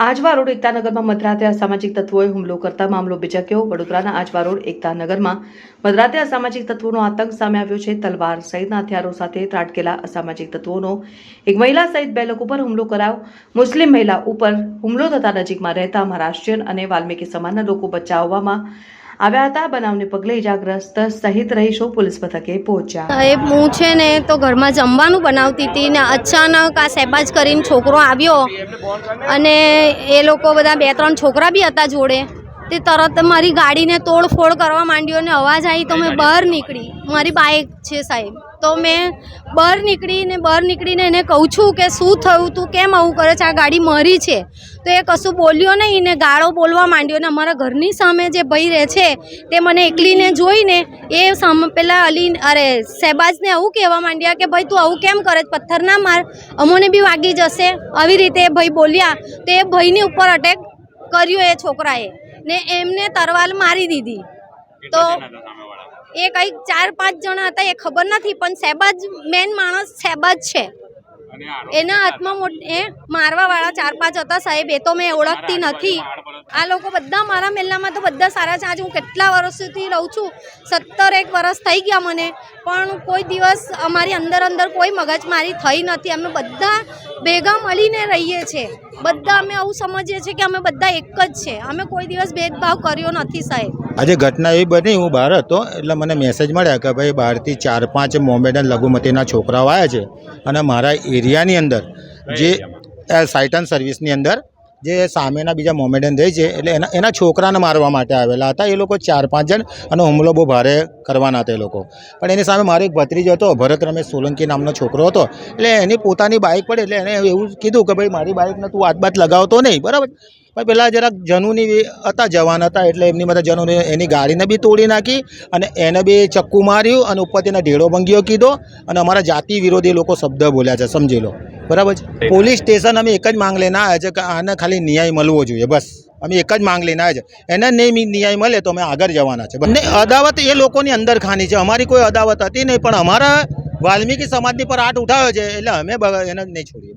Ajwa road એકતાનગરમાં મધરાતે અસામાજિક તત્વોએ હુમલો કરતા મામલો બીજક્યો। વડોદરાના આજવા રોડ એકતાનગરમાં મધરાતે અસામાજિક તત્વોનો આતંક સામે આવ્યો છે। તલવાર સહિતના હથિયારો સાથે ત્રાટકેલા અસામાજિક તત્વોનો એક મહિલા સહિત 2 લોકો પર હુમલો કરાયો। મુસ્લિમ મહિલા ઉપર હુમલો થતા નજીકમાં રહેતા મહારાષ્ટ્રીયન અને વાલ્મીકી સમાજના લોકો બચાવવામાં આવ્યા હતા। બનાવને પગલે ઇજાગ્રસ્ત સહિત રહીશો પોલીસ મથકે પહોંચ્યા। સાહેબ હું છે ને તો ઘરમાં જમવાનું બનાવતી હતી ને અચાનક આ શહેબાજ કરીને છોકરો આવ્યો અને એ લોકો બધા 2-3 છોકરા બી હતા જોડે। તે તરત મારી ગાડીને તોડફોડ કરવા માંડ્યો ને અવાજ આવી તો મેં બહાર નીકળી। મારી બાઇક છે સાહેબ, તો મેં બહાર નીકળીને એને કહું છું કે શું થયું, તું કેમ આવું કરે છે, આ ગાડી મારી છે। તો એ કશું બોલ્યો નહીં ને ગાળો બોલવા માંડ્યો ને અમારા ઘરની સામે જે ભાઈ રહે છે તે મને એકલીને જોઈને એ સામે પેલા શહેબાજને આવું કહેવા માંડ્યા કે ભાઈ તું આવું કેમ કરે, પથ્થર ના માર, અમોને બી વાગી જશે, આવી રીતે એ ભાઈ બોલ્યા। તો એ ભાઈની ઉપર અટેક કર્યો એ છોકરાએ ને એમને તરવાલ મારી દીધી। તો એ કંઈક 4-5 જણા હતા, એ ખબર નથી, પણ શહેબાજ મેન માણસ શહેબાજ છે। એના હાથમાં એ મારવાવાળા 4-5 હતા સાહેબ, એ તો મેં ઓળખતી નથી। આ લોકો બધા મારા મહેલામાં તો બધા સારા છે। આજે હું કેટલા વર્ષથી રહું છું, 17-1 વર્ષ થઈ ગયા મને, પણ કોઈ દિવસ અમારી અંદર કોઈ મગજમારી થઈ નથી। અમે બધા ભેગા મળીને રહીએ છીએ, બધા અમે આવું સમજીએ છીએ કે અમે બધા એક જ છે, અમે કોઈ દિવસ ભેદભાવ કર્યો નથી સાહેબ। આજે ઘટના એવી બની, હું બહાર હતો એટલે મને મેસેજ મળ્યા કે ભાઈ બહારથી 4-5 મોમેડન લઘુમતીના છોકરાઓ આવ્યા છે અને મારા એરિયાની અંદર જે સાઇટન સર્વિસની અંદર જે સામેના બીજા મોમેડન રહે છે એટલે એના છોકરાને મારવા માટે આવેલા હતા। એ લોકો 4-5 જણ અને હુમલો બહુ ભારે કરવાના હતા એ લોકો। પણ એની સામે મારો એક ભત્રીજો હતો, ભરત રમેશ સોલંકી નામનો છોકરો હતો, એટલે એની પોતાની બાઇક પડી એટલે એને એવું કીધું કે ભાઈ મારી બાઇકને તું હાથ બાત લગાવતો નહીં, બરાબર। પણ પેલા જરાક જનુની હતા, જવાન હતા, એટલે એમની બધા જનુની એની ગાડીને બી તોડી નાખી અને એને બી ચક્કુ માર્યું અને ઉપરથી એને ઢેડો ભંગ્યો કીધો અને અમારા જાતિ વિરોધી લોકો શબ્દ બોલ્યા છે, સમજી લો, બરાબર છે। પોલીસ સ્ટેશન અમે એક જ માંગ લઈને આવ્યા છે કે આને ખાલી ન્યાય મળવો જોઈએ, બસ અમે એક જ માંગ લઈને આવ્યા છે। એને નહીં ન્યાય મળે તો અમે આગળ જવાના છે। બંને અદાવત એ લોકોની અંદર ખાની છે, અમારી કોઈ અદાવત હતી નહીં, પણ અમારા વાલ્મીકી સમાજની પર હાથ ઉઠાવ્યો છે એટલે અમે એને નહીં છોડીએ।